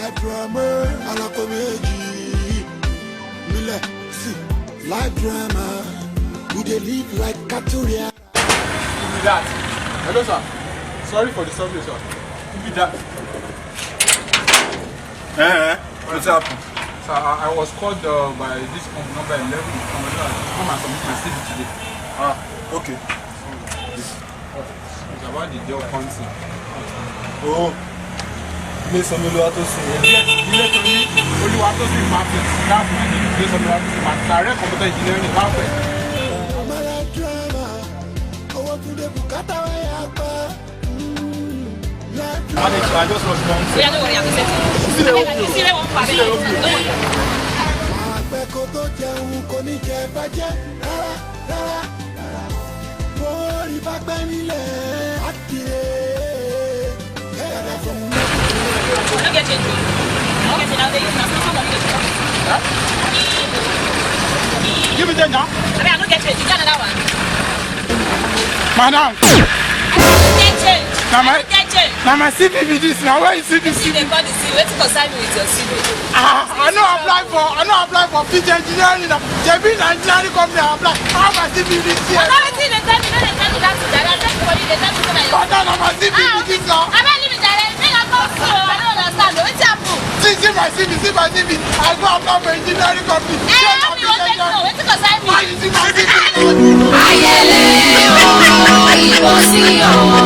life drama, life drama. We dey live like cattle. Give me that. Hello, sir. Sorry for the service, sir. Give me that. What's happened? Sir, I was called by this number 11. Come and submit my CV today. Okay. It's about the job hunting. Oh. Ilé Sanmi Olúwatósìn. Ilé Sanmi Olúwatósìn market. That's my name. Ilé Sanmi Olúwatósìn market. Direct computer engineering. Perfect. I just was wrong. Yeah, don't worry, I'm going to see them on fire. Don't worry. I don't get it. Now they use that's not how Give me that now. I mean, I don't get it. You got another one. Madam. Now my CV is this. Now where is CV? They call the CV. Wait to concern me with your CV. I know apply for future engineering. JB engineering company. I apply. How my CV is this? I'm not waiting. They tell me that today. I tell you they tell me that. But now my CV is this. I'm not leaving that. I don't understand. What's happening? See my CV. I go apply for engineering company. Wait to concern me. Why is it my CV? Ayẹlẹ o, ìwọ sí o.